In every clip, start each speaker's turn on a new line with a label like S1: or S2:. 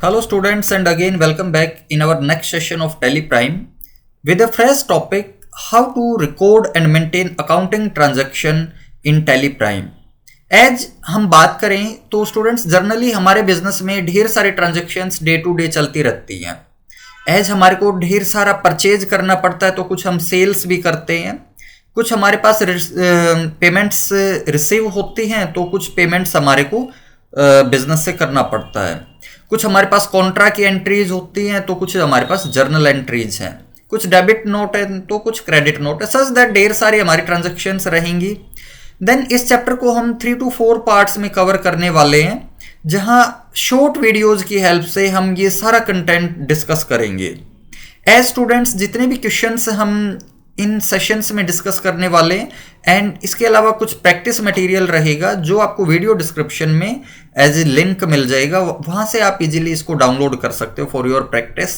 S1: Hello students and again welcome back in our next session of TelePrime with a fresh topic how to record and maintain accounting transaction in TelePrime। As हम बात करें तो students generally हमारे business में ढेर सारे transactions day to day चलती रहती हैं। एज हमारे को ढेर सारा परचेज करना पड़ता है तो कुछ हम सेल्स भी करते हैं, कुछ हमारे पास पेमेंट्स रिसीव होती हैं तो कुछ पेमेंट्स हमारे को बिजनेस से करना पड़ता है, कुछ हमारे पास कॉन्ट्रा की एंट्रीज होती हैं तो कुछ हमारे पास जर्नल एंट्रीज हैं, कुछ डेबिट नोट है तो कुछ क्रेडिट नोट है। सच दैट ढेर सारी हमारी ट्रांजेक्शन्स रहेंगी। देन इस चैप्टर को हम 3 to 4 पार्ट्स में कवर करने वाले हैं, जहां शॉर्ट वीडियोज की हेल्प से हम ये सारा कंटेंट डिस्कस करेंगे। एज स्टूडेंट्स जितने भी क्वेश्चंस हम इन सेशंस में डिस्कस करने वाले हैं एंड इसके अलावा कुछ प्रैक्टिस मटेरियल रहेगा जो आपको वीडियो डिस्क्रिप्शन में एज ए लिंक मिल जाएगा, वहां से आप इजीली इसको डाउनलोड कर सकते हो फॉर योर प्रैक्टिस।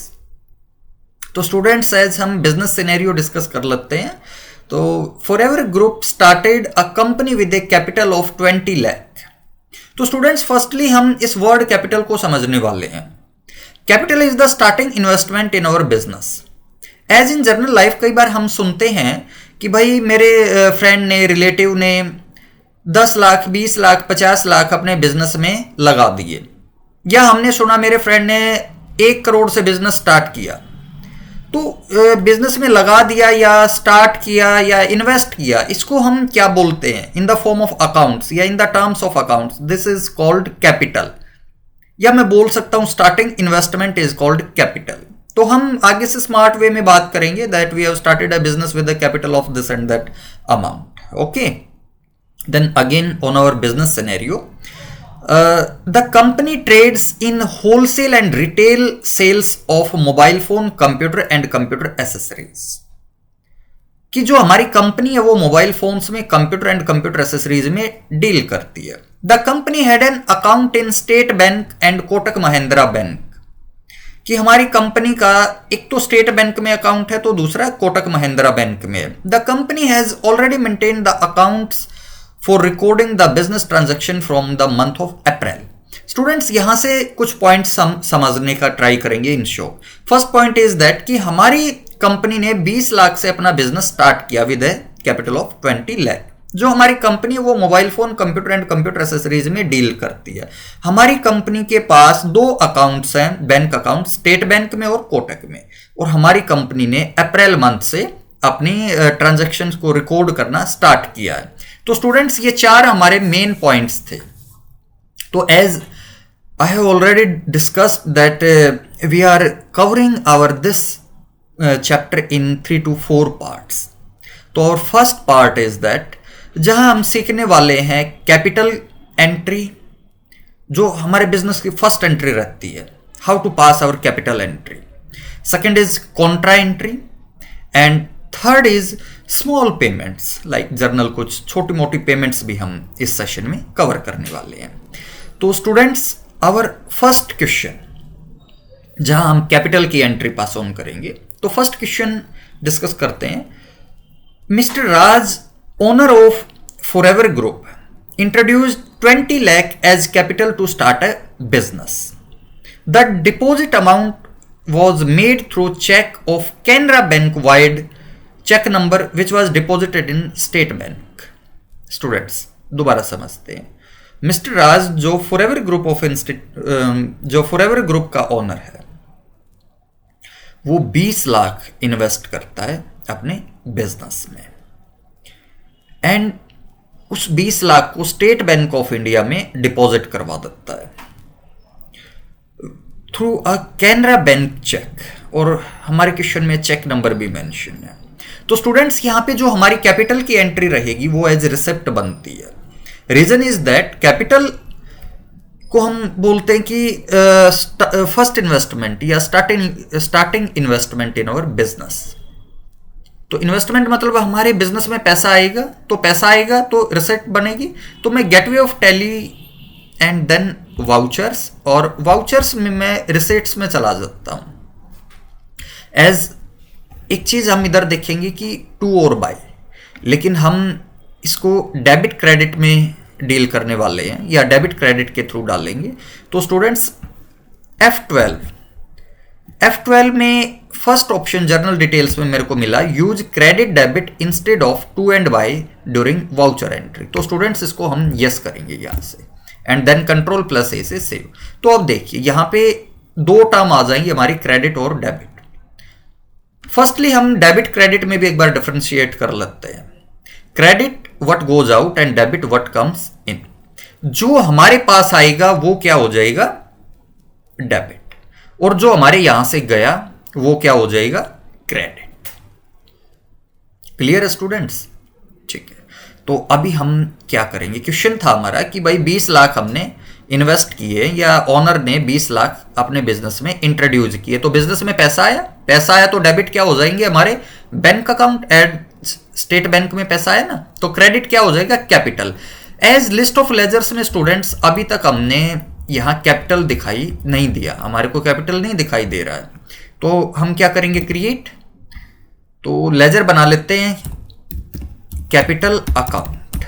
S1: तो स्टूडेंट्स एज हम बिजनेस सिनेरियो डिस्कस कर लेते हैं। तो forever group started a company with a capital of 20 lakh. तो स्टूडेंट्स फर्स्टली हम इस वर्ड कैपिटल को समझने वाले हैं। Capital is the starting investment in our business. As in general life कई बार हम सुनते हैं कि भाई मेरे फ्रेंड ने, रिलेटिव ने 10 लाख 20 लाख 50 लाख अपने बिजनेस में लगा दिए, या हमने सुना मेरे फ्रेंड ने 1 करोड़ से बिजनेस स्टार्ट किया। तो बिजनेस में लगा दिया या स्टार्ट किया या इन्वेस्ट किया, इसको हम क्या बोलते हैं in the form of accounts या in the terms of accounts, this is called capital, या मैं बोल सकता हूं starting investment is called capital. तो हम आगे से स्मार्ट वे में बात करेंगे that we have started a business with a capital of this and that amount. Okay, then again on our business scenario, the company trades in wholesale and retail sales of mobile phone, computer and computer accessories. कि जो हमारी company है वो mobile phones में, computer and computer accessories में deal करती है। The company had an account in state bank and Kotak Mahindra bank. कि हमारी कंपनी का एक तो स्टेट बैंक में अकाउंट है तो दूसरा कोटक महिंद्रा बैंक में है। The company has already maintain the accounts for recording the business transaction from the month of April. Students यहां से कुछ पॉइंट्स हम समझने का ट्राई करेंगे इन शो। फर्स्ट पॉइंट इज दैट कि हमारी कंपनी ने 20 लाख से अपना बिजनेस स्टार्ट किया with a capital of 20 lakh. जो हमारी कंपनी है वो mobile phone, computer and computer accessories में डील करती है। हमारी कंपनी के पास 2 अकाउंट्स हैं, बैंक अकाउंट, स्टेट बैंक में और कोटक में, और हमारी कंपनी ने अप्रैल मंथ से अपनी ट्रांजैक्शंस को रिकॉर्ड करना स्टार्ट किया है। तो स्टूडेंट्स ये 4 हमारे मेन पॉइंट्स थे। तो as I have already discussed that we are covering our this chapter in 3 to 4 parts. तो और फर्स्ट पार्ट इज दैट जहां हम सीखने वाले हैं कैपिटल एंट्री, जो हमारे बिजनेस की फर्स्ट एंट्री रहती है, how to pass our capital entry. Second is contra entry and third is small payments like journal. कुछ छोटी मोटी पेमेंट्स भी हम इस सेशन में कवर करने वाले हैं। तो स्टूडेंट्स आवर फर्स्ट क्वेश्चन, जहां हम कैपिटल की एंट्री पास ऑन करेंगे, तो फर्स्ट क्वेश्चन डिस्कस करते हैं। Mister Raj, owner of Forever Group, introduced 20 lakh as capital to start a business. The deposit amount was made through check of Canara Bank wide check number which was deposited in State Bank. Students दोबारा समझते हैं। Mister राज जो forever group of जो forever group का owner है, वो 20 lakh invest करता है अपने बिजनेस में एंड उस 20 लाख को स्टेट बैंक ऑफ इंडिया में डिपॉजिट करवा देता है through a Canara bank cheque, और हमारे क्वेश्चन में चेक नंबर भी मेंशन है। तो स्टूडेंट्स यहां पे जो हमारी कैपिटल की एंट्री रहेगी वो एज रिसिप्ट बनती है। रीजन इज दैट कैपिटल को हम बोलते हैं कि फर्स्ट इन्वेस्टमेंट या starting investment in our business. तो इन्वेस्टमेंट मतलब हमारे बिजनेस में पैसा आएगा, तो पैसा आएगा तो रिसिप्ट बनेगी। तो मैं gateway of Tally and then vouchers, और वाउचर्स में मैं रिसिप्ट्स में चला जाता हूं। एज एक चीज हम इधर देखेंगे कि टू और बाय, लेकिन हम इसको डेबिट क्रेडिट में डील करने वाले हैं या डेबिट क्रेडिट के थ्रू डालेंगे। तो स्टूडेंट्स F12 में फर्स्ट ऑप्शन जनरल डिटेल्स में मेरे को मिला use credit debit instead of to and by during voucher entry. तो स्टूडेंट्स इसको हम यस करेंगे यहां से and then control plus A से सेव। तो अब देखिए यहां पे दो टर्म आ जाएंगे हमारी क्रेडिट और डेबिट। फर्स्टली हम डेबिट क्रेडिट में भी एक बार डिफरेंशिएट कर लेते हैं। Credit what goes out and debit what comes in. जो हमारे पास आएगा वो क्या हो जाएगा, डेबिट, और जो हमारे यहां से गया वो क्या हो जाएगा, क्रेडिट। क्लियर है स्टूडेंट्स? ठीक है, तो अभी हम क्या करेंगे, क्वेश्चन था हमारा कि भाई 20 लाख हमने इन्वेस्ट किए या ओनर ने 20 लाख अपने बिजनेस में इंट्रोड्यूस किए, तो बिजनेस में पैसा आया तो डेबिट क्या हो जाएंगे हमारे bank account, add State Bank में पैसा आया ना, तो क्रेडिट क्या हो जाएगा, capital. As list of ledgers में स्टूडेंट्स अभी तक हमने यहां कैपिटल दिखाई नहीं दिया, हमारे को कैपिटल नहीं दिखाई दे रहा है, तो हम क्या करेंगे, क्रिएट, तो लेजर बना लेते हैं कैपिटल अकाउंट।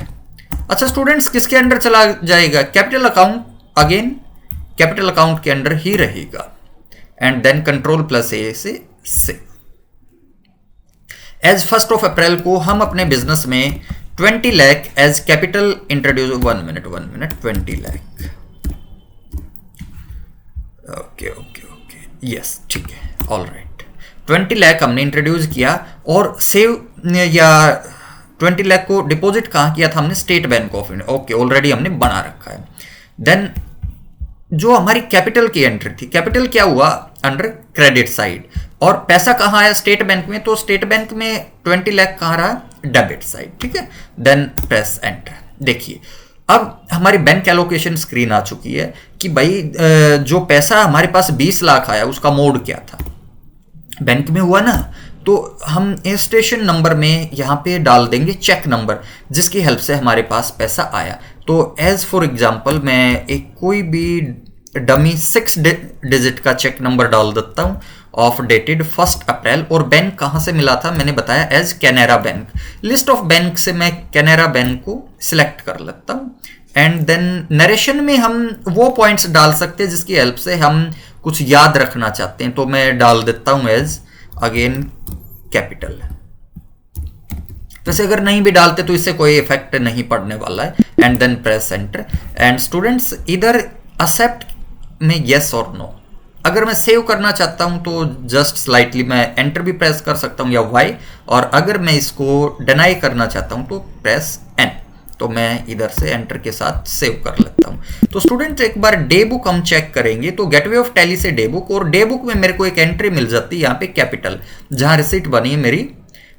S1: अच्छा स्टूडेंट्स किसके अंडर चला जाएगा, capital account, again capital account के अंडर ही रहेगा and then control plus A से सेव। एज 1 अप्रैल को हम अपने बिजनेस में 20 lakh as capital introduce, 1 minute 20 lakh, okay, yes ठीक है, ऑल राइट, 20 लाख हमने इंट्रोड्यूस किया और सेव या 20 लाख को डिपॉजिट कहां किया था हमने, state Bank of India, okay, already हमने बना रखा है। देन जो हमारी कैपिटल की एंट्री थी, कैपिटल क्या हुआ, अंडर क्रेडिट साइड, और पैसा कहां आया, स्टेट बैंक में, तो स्टेट बैंक में 20 लाख कहां रहा, डेबिट साइड, ठीक है। Then press enter. देखिए अब हमारी बैंक एलोकेशन स्क्रीन आ चुकी है कि भाई जो पैसा हमारे पास 20 लाख आया उसका मोड क्या था, बैंक में हुआ ना, तो हम स्टेशन नंबर में यहां पे डाल देंगे चेक नंबर जिसकी हेल्प से हमारे पास पैसा आया। तो एज फॉर एग्जांपल मैं एक कोई भी डमी 6 डिजिट का चेक नंबर डाल देता हूं ऑफ डेटेड 1 अप्रैल, और बैंक कहां से मिला था मैंने बताया, as Canara bank. List of bank से मैं कैनेरा बैंक को सिलेक्ट कर लेता हूं एंड देन नरेशन में हम वो पॉइंट्स डाल सकते हैं जिसकी हेल्प से हम कुछ याद रखना चाहते हैं, तो मैं डाल देता हूं एज अगेन कैपिटल। वैसे अगर नहीं भी डालते तो इससे कोई इफेक्ट नहीं पड़ने वाला है and then press enter. And students इधर एक्सेप्ट में यस और नो, अगर मैं सेव करना चाहता हूं तो जस्ट स्लाइटली मैं एंटर भी प्रेस कर सकता हूं या वाई, और अगर मैं इसको डिनाई करना चाहता हूं तो प्रेस एन, तो मैं इधर से एंटर के साथ सेव कर लेता हूं। तो स्टूडेंट एक बार डे बुक हम चेक करेंगे, तो गेटवे ऑफ टैली से डे बुक, और डे बुक में मेरे को एक एंट्री मिल जाती है यहाँ पे कैपिटल, जहां रिसीट बनी है मेरी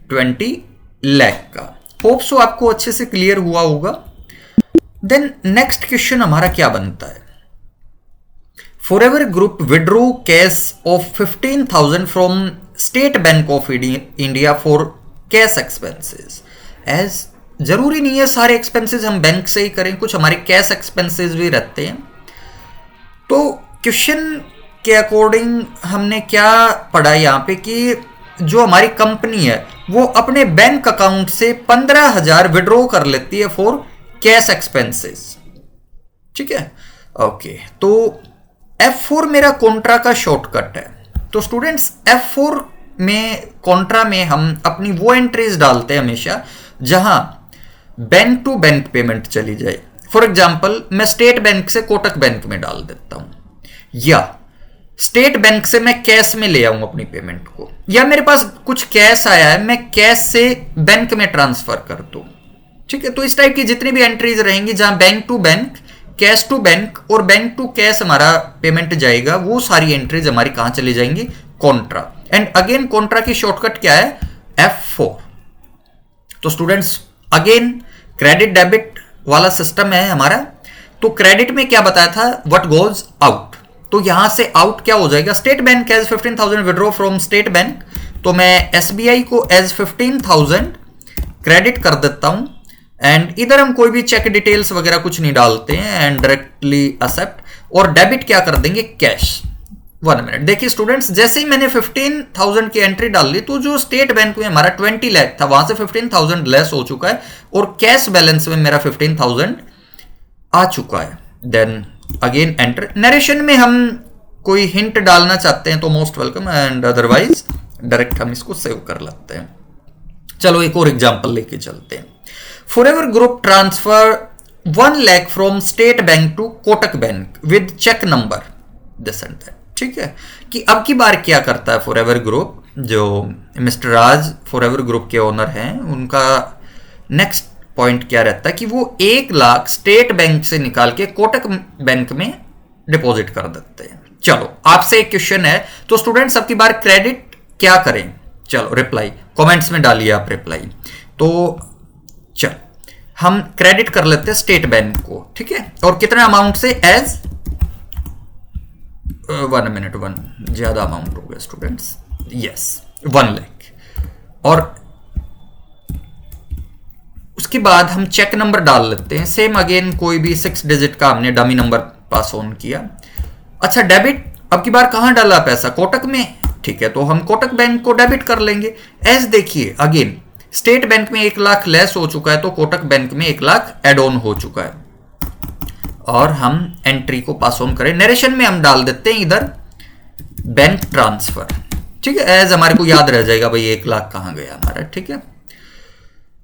S1: 20 लाख का। होप सो आपको अच्छे से क्लियर हुआ होगा। देन नेक्स्ट क्वेश्चन हमारा क्या बनता है, Forever Group withdraw cash of 15,000 from State Bank of India for cash expenses. As जरूरी नहीं है सारे एक्सपेंसेस हम बैंक से ही करें, कुछ हमारे कैश एक्सपेंसेस भी रहते हैं। तो क्वेश्चन के अकॉर्डिंग हमने क्या पढ़ा यहाँ पे कि जो हमारी कंपनी है वो अपने बैंक अकाउंट से 15,000 विड्रॉ कर लेती है फॉर कैश एक्सपेंसेस, ठीक है, ओके। तो F4 मेरा कॉन्ट्रा का शॉर्टकट है। तो स्टूडेंट्स F4 में कॉन्ट्रा में हम अपनी वो एंट्रीज डालते हैं हमेशा जहां बैंक टू बैंक पेमेंट चली जाए। फॉर एग्जाम्पल मैं स्टेट बैंक से कोटक बैंक में डाल देता हूं, या स्टेट बैंक से मैं कैश में ले आऊं अपनी पेमेंट को, या मेरे पास कुछ कैश आया है मैं कैश से बैंक में ट्रांसफर कर दूं, ठीक है। तो इस टाइप की जितनी भी एंट्रीज रहेंगी जहां bank to bank, cash to bank और बैंक टू कैश हमारा पेमेंट जाएगा, वो सारी एंट्रीज हमारी कहां चली जाएंगी, कॉन्ट्रा। एंड अगेन कॉन्ट्रा की शॉर्टकट क्या है, F4। तो स्टूडेंट्स अगेन क्रेडिट डेबिट वाला सिस्टम है हमारा। तो क्रेडिट में क्या बताया था, व्हाट गोज आउट, तो यहां से आउट क्या हो जाएगा, State Bank as 15,000 withdraw from State Bank, तो मैं SBI को एज 15,000 क्रेडिट कर देता हूं एंड इधर हम कोई भी चेक डिटेल्स वगैरह कुछ नहीं डालते हैं एंड डायरेक्टली एक्सेप्ट, और डेबिट क्या कर देंगे, कैश। 1 मिनट, देखिए स्टूडेंट्स जैसे ही मैंने 15,000 की एंट्री डाल ली तो जो स्टेट बैंक में हमारा 20 लाख था वहां से 15,000 लेस हो चुका है और कैश बैलेंस में मेरा 15,000 आ चुका है। Then again enter. नरेशन में हम कोई हिंट डालना चाहते हैं तो most welcome, and otherwise direct हम इसको सेव कर लेते हैं। चलो एक और एग्जांपल लेके चलते हैं। Forever Group transfer 1 lakh from State Bank to Kotak Bank with cheque number this and that. ठीक है, कि अब की बार क्या करता है फॉरएवर ग्रुप, जो मिस्टर राज फॉरएवर ग्रुप के ओनर हैं, उनका नेक्स्ट पॉइंट क्या रहता है कि वो 1 लाख स्टेट बैंक से निकाल के कोटक बैंक में डिपॉजिट कर देते हैं। चलो आपसे एक क्वेश्चन है, तो स्टूडेंट्स अब की बार क्रेडिट क्या करें? चलो रिप्लाई कमेंट्स में डालिए आप रिप्लाई। तो चलो हम क्रेडिट कर लेते हैं स्टेट बैंक को, ठीक है, और कितना अमाउंट से? एज 1 मिनट, 1 ज्यादा अमाउंट हो गया स्टूडेंट्स, यस 1 लाख। और उसके बाद हम चेक नंबर डाल लेते हैं, सेम अगेन कोई भी 6 डिजिट का हमने डमी नंबर पास ऑन किया। अच्छा डेबिट, अब की बार कहां डाला पैसा? कोटक में, ठीक है, तो हम कोटक बैंक को डेबिट कर लेंगे। एज देखिए अगेन स्टेट बैंक में 1 लाख लेस हो चुका है, तो कोटक बैंक में 1 लाख एड ऑन हो चुका है, और हम एंट्री को पास ऑन करें। नरेशन में हम डाल देते हैं इधर बैंक ट्रांसफर, ठीक है, एज हमारे को याद रह जाएगा भाई 1 लाख कहां गया हमारा, ठीक है,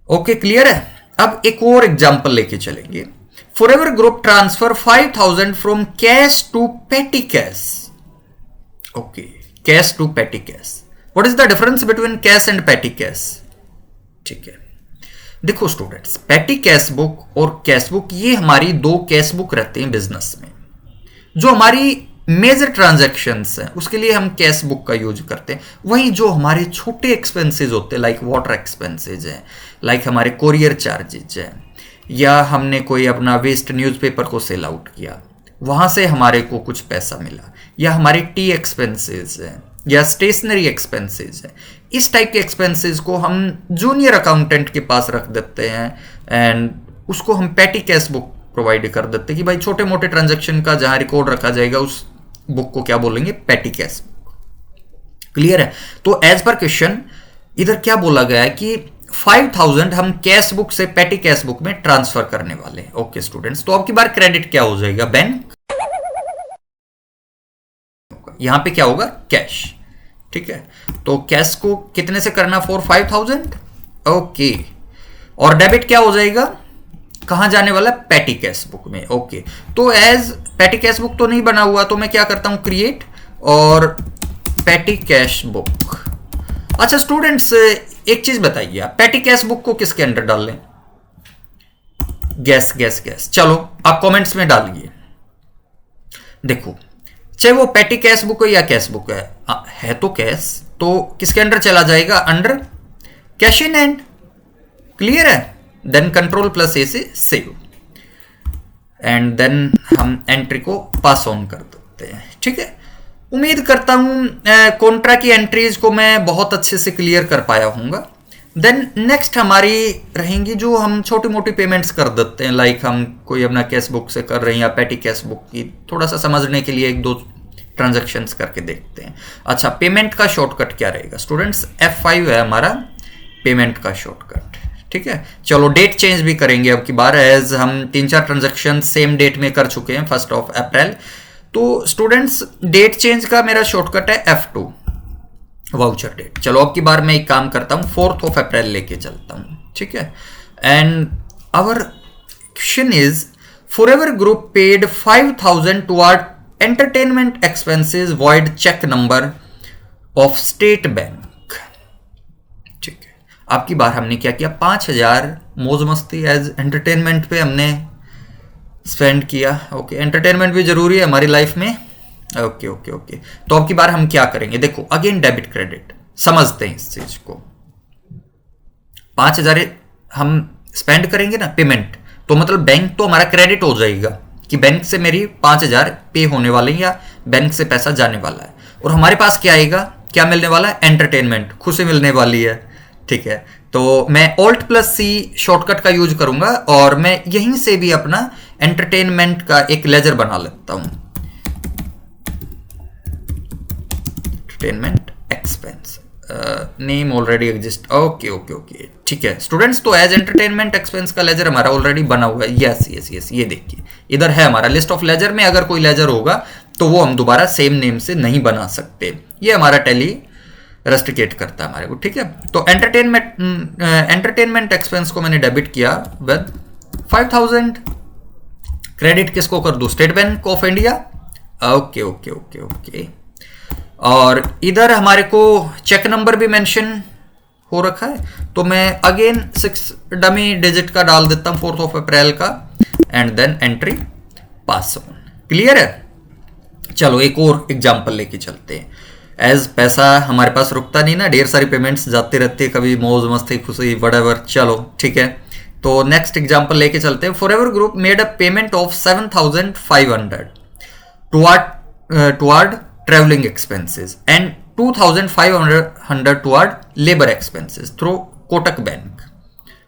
S1: ओके क्लियर है। अब एक और एग्जांपल लेके चलेंगे। Forever Group transfer 5000 from cash to petty cash. Okay, cash to petty cash, what is the difference between cash and petty cash? ठीक है, देखो स्टूडेंट्स, पेटी कैश बुक और कैश बुक ये हमारी 2 कैश बुक रहते हैं बिजनेस में। जो हमारी मेजर ट्रांजैक्शंस हैं उसके लिए हम कैश बुक का यूज करते हैं। वहीं जो हमारे छोटे एक्सपेंसेस होते हैं, लाइक वाटर एक्सपेंसेज है, लाइक हमारे कोरियर चार्जेज है, या हमने कोई अपना वेस्ट न्यूज़पेपर को सेल आउट किया, वहां से हमारे को कुछ पैसा मिला, या हमारे टी एक्सपेंसेस है, या स्टेशनरी एक्सपेंसेस है, इस टाइप के एक्सपेंसेस को हम जूनियर अकाउंटेंट के पास रख देते हैं, एंड उसको हम पेटी कैश बुक प्रोवाइड कर देते हैं कि भाई छोटे मोटे ट्रांजैक्शन का जहां रिकॉर्ड रखा जाएगा उस बुक को क्या बोलेंगे? पेटी कैश बुक। क्लियर है? तो एज पर क्वेश्चन इधर क्या बोला गया है कि 5000 हम कैश बुक से पेटी कैश बुक में ट्रांसफर करने वाले हैं। ओके स्टूडेंट्स, तो अब की बार क्रेडिट क्या हो जाएगा? बैंक, यहां पे क्या होगा? कैश, ठीक है, तो कैश को कितने से करना? 5000, ओके, और डेबिट क्या हो जाएगा? कहां जाने वाला? पेटी कैश बुक में। ओके, तो एज पेटी कैश बुक तो नहीं बना हुआ, तो मैं क्या करता हूं? क्रिएट और पेटी कैश बुक। अच्छा स्टूडेंट्स, एक चीज बताइए, आप पेटी कैश बुक को किसके अंडर डाल लें? गैस गैस गैस, चलो आप कमेंट्स में डालिए। देखो, चाहे वो पेटी कैश बुक है या कैश बुक है तो कैश, तो किसके अंडर चला जाएगा? Under cash in hand. Clear है? देन कंट्रोल प्लस ए से सेव, एंड देन हम एंट्री को पास ऑन कर देते हैं, ठीक है। उम्मीद करता हूं कॉन्ट्रा की एंट्रीज को मैं बहुत अच्छे से क्लियर कर पाया हूंगा। देन नेक्स्ट हमारी रहेंगी जो हम छोटी मोटी पेमेंट्स कर देते हैं, लाइक हम कोई अपना कैश बुक से कर रहे हैं या पेटी कैश बुक की, थोड़ा सा समझने के लिए 1-2 ट्रांजैक्शंस करके देखते हैं। अच्छा, पेमेंट का शॉर्टकट क्या रहेगा स्टूडेंट्स? F5 है हमारा पेमेंट का शॉर्टकट, ठीक है। चलो डेट चेंज भी करेंगे अब की बार, एज हम 3-4 ट्रांजैक्शन सेम डेट में कर चुके हैं, 1 अप्रैल। तो स्टूडेंट्स डेट चेंज का मेरा शॉर्टकट है F2 वाउचर डेट। चलो अब की बार मैं एक काम करता हूं, 4 अप्रैल लेके चलता हूं, ठीक है। And our question is Forever Group paid 5000 toward entertainment expenses void cheque number of State Bank, ठीक है। अब की बार हमने क्या किया? 5000 मौज मस्ती एज एंटरटेनमेंट पे हमने स्पेंड किया। ओके, एंटरटेनमेंट भी जरूरी है हमारी लाइफ में। ओके ओके ओके, तो अब की बार हम क्या करेंगे? देखो अगेन डेबिट क्रेडिट समझते हैं इस चीज को। 5000 हम स्पेंड करेंगे ना पेमेंट, तो मतलब बैंक तो हमारा क्रेडिट हो जाएगा कि बैंक से मेरी 5000 पे होने वाले हैं या बैंक से पैसा जाने वाला है, और हमारे पास क्या आएगा? क्या मिलने वाला है? एंटरटेनमेंट, खुशी मिलने वाली है, ठीक है। तो मैं Alt+C शॉर्टकट का यूज करूंगा और मैं यहीं से भी अपना एंटरटेनमेंट का एक लेजर बना लेता हूं, entertainment expense, name already exist. Okay okay okay, ठीक है स्टूडेंट्स, तो एज एंटरटेनमेंट एक्सपेंस का लेजर हमारा ऑलरेडी बना हुआ है। यस यस यस, ये देखिए इधर है हमारा लिस्ट ऑफ लेजर में। अगर कोई लेजर होगा तो वो हम दोबारा सेम नेम से नहीं बना सकते, ये हमारा टैली रेस्ट्रिकेट करता है हमारे को, ठीक है। तो एंटरटेनमेंट एक्सपेंस को मैंने डेबिट किया विद 5000, क्रेडिट किसको कर दूं, state Bank of India, okay okay okay okay. और इधर हमारे को चेक नंबर भी मेंशन हो रखा है, तो मैं अगेन 6 डमी डिजिट का डाल देता हूं 4 अप्रैल का, and then entry pass on. Clear है? चलो एक और एग्जांपल लेके चलते हैं। एज पैसा हमारे पास रुकता नहीं ना, ढेर सारी पेमेंट्स जाती रहती है, कभी मौज मस्ती खुशी व्हाटएवर, चलो ठीक है। तो नेक्स्ट एग्जांपल लेके चलते हैं। Forever Group made a payment of 7500 toward travelling expenses and 2500 toward labour expenses through Kotak Bank,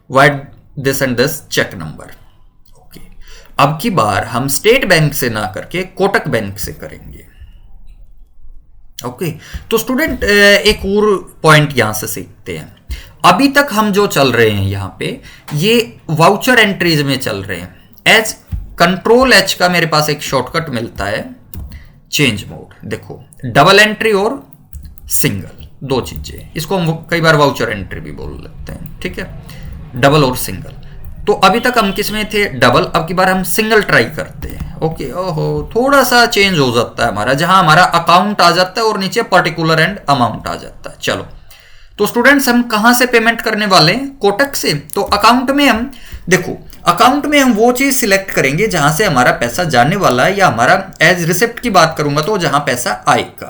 S1: vide this and this cheque number. Okay, अब की बार हम स्टेट बैंक से ना करके कोटक बैंक से करेंगे। ओके, तो स्टूडेंट एक और पॉइंट यहां से सीखते हैं। अभी तक हम जो चल रहे हैं यहां पे, ये वाउचर एंट्रीज में चल रहे हैं। एज कंट्रोल एच का मेरे पास एक शॉर्टकट मिलता है, चेंज मोड। देखो, डबल एंट्री और सिंगल, दो चीजें, इसको हम कई बार वाउचर एंट्री भी बोल लेते हैं, ठीक है, डबल और सिंगल। तो अभी तक हम किस में थे, डबल, अब की बार हम सिंगल ट्राई करते हैं। ओके, ओहो, थोड़ा सा चेंज हो जाता है हमारा, जहां हमारा अकाउंट आ जाता है और नीचे पर्टिकुलर एंड अमाउंट आ जाता है। चलो, तो स्टूडेंट्स हम कहां से पेमेंट करने वाले हैं, कोटक से। तो अकाउंट में हम देखो, अकाउंट में हम वो चीज सिलेक्ट करेंगे जहां से हमारा पैसा जाने वाला है, या हमारा एज रिसिप्ट की बात करूंगा तो जहां पैसा आएगा।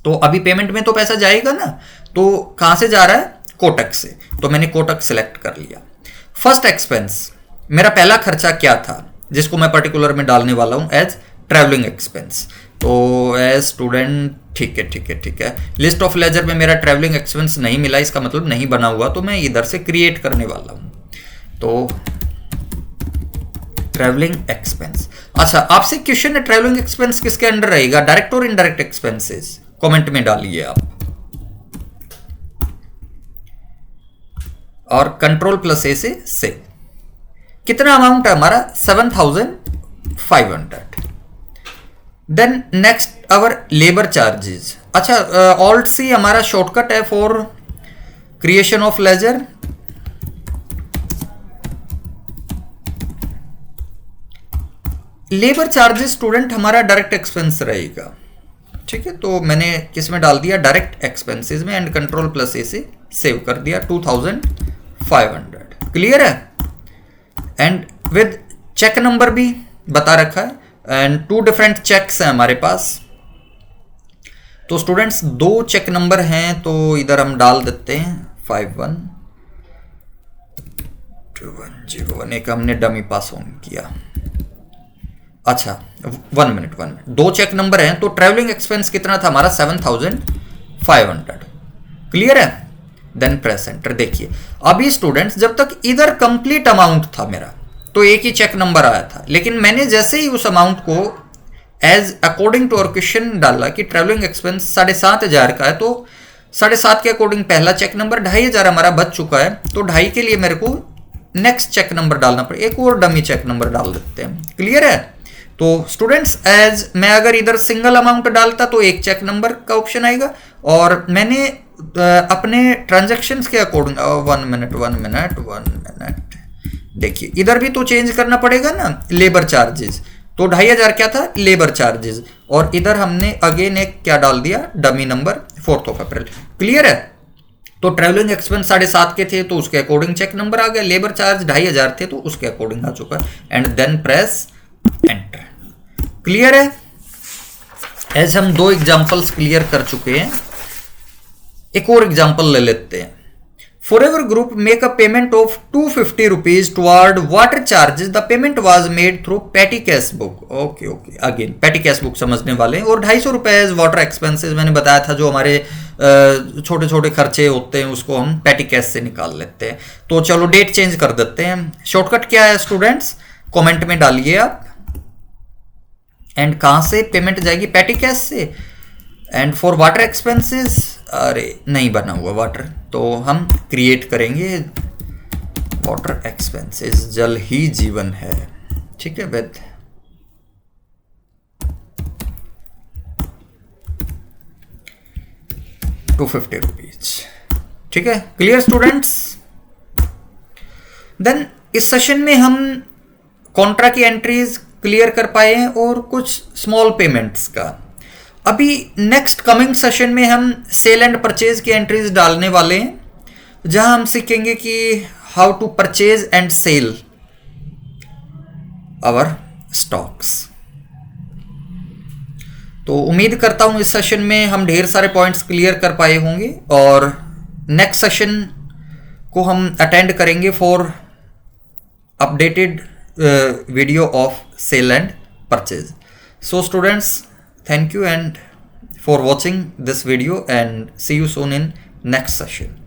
S1: तो अभी पेमेंट में तो पैसा जाएगा ना, तो कहां से जा रहा है, कोटक से। तो मैंने कोटक सिलेक्ट कर लिया। फर्स्ट एक्सपेंस, मेरा पहला खर्चा क्या था जिसको मैं पर्टिकुलर में डालने वाला हूं एज ट्रैवलिंग एक्सपेंस। तो एज स्टूडेंट, ठीक है ठीक है ठीक है, लिस्ट ऑफ लेजर में मेरा ट्रैवलिंग एक्सपेंस नहीं मिला, इसका मतलब नहीं बना हुआ, तो मैं इधर से क्रिएट करने वाला हूं। तो ट्रैवलिंग एक्सपेंस, अच्छा आपसे क्वेश्चन है, ट्रैवलिंग एक्सपेंस किसके अंडर रहेगा, डायरेक्ट और इनडायरेक्ट एक्सपेंसेस, कमेंट में डालिए आप। और कंट्रोल प्लस ए से सेव। कितना अमाउंट है हमारा, 7500। Then next our labour charges. अच्छा, ऑल्ट सी हमारा शॉर्टकट है for creation of ledger. Labour charges student हमारा डायरेक्ट एक्सपेंस रहेगा, ठीक है। तो मैंने किस में डाल दिया, डायरेक्ट एक्सपेंसेस में, एंड कंट्रोल प्लस ए से सेव कर दिया 2500। क्लियर है? एंड विद चेक नंबर भी बता रखा है, एंड 2 डिफरेंट चेक्स हैं हमारे पास। तो स्टूडेंट्स 2 चेक नंबर हैं, तो इधर हम डाल देते हैं 512101, एक हमने डमी पास ऑन किया। अच्छा, 1 मिनट 2 चेक नंबर हैं, तो ट्रैवलिंग एक्सपेंस कितना था हमारा, 7500। क्लियर है? Then press enter. देखिए अभी स्टूडेंट्स, जब तक इधर कंप्लीट अमाउंट था मेरा, तो एक ही चेक नंबर आया था, लेकिन मैंने जैसे ही उस अमाउंट को as according to our question डाला कि ट्रैवलिंग एक्सपेंस 7500 का है, तो 7.5 के अकॉर्डिंग पहला चेक नंबर 2500 हमारा बच चुका है। तो 2.5 के लिए मेरे को नेक्स्ट चेक नंबर डालना पड़ेगा, एक और डमी चेक नंबर डाल देते हैं। क्लियर है? तो स्टूडेंट्स, एज मैं अगर इधर सिंगल अमाउंट डालता तो एक चेक नंबर का ऑप्शन आएगा, और मैंने अपने ट्रांजैक्शंस के अकॉर्डिंग 1 मिनट देखिए, इधर भी तो चेंज करना पड़ेगा ना, लेबर चार्जेस। तो 2500 क्या था, लेबर चार्जेस, और इधर हमने अगेन एक क्या डाल दिया, डमी नंबर 4 अप्रैल। क्लियर है? तो ट्रैवलिंग एक्सपेंस 7.5 के थे, तो उसके अकॉर्डिंग चेक नंबर आ गया, लेबर चार्ज 2500 थे, तो उसके अकॉर्डिंग आ चुका, and then press enter. Clear है? एज हम 2 एग्जांपल्स क्लियर कर चुके हैं, एक और एग्जांपल ले लेते हैं। Forever group make a payment of 250 rupees toward water charges, the payment was made through पेटी cash book. Okay okay, again पेटी कैश बुक समझने वाले हैं। और 250 रुपए वाटर एक्सपेंसेस मैंने बताया था, जो हमारे छोटे छोटे खर्चे होते हैं उसको हम पेटी कैश से निकाल लेते हैं। तो चलो डेट चेंज कर देते हैं। शॉर्टकट क्या है स्टूडेंट्स, कमेंट में डालिए आप। एंड कहां से पेमेंट जाएगी, पेटी कैश से। एंड फॉर वाटर एक्सपेंसेस, अरे नहीं बना हुआ वाटर, तो हम क्रिएट करेंगे वाटर एक्सपेंसेस, जल ही जीवन है, ठीक है। With 250 rupees. ठीक है, क्लियर स्टूडेंट्स। देन इस सेशन में हम कॉन्ट्रा की एंट्रीज क्लियर कर पाए हैं और कुछ स्मॉल पेमेंट्स का। अभी नेक्स्ट कमिंग सेशन में हम सेल एंड परचेज की एंट्रीज डालने वाले हैं, जहां हम सीखेंगे कि how to purchase and sale our stocks. तो उम्मीद करता हूं इस सेशन में हम ढेर सारे पॉइंट्स क्लियर कर पाए होंगे और नेक्स्ट सेशन को हम अटेंड करेंगे for updated video of sale and purchase. So students, thank you and for watching this video and see you soon in next session.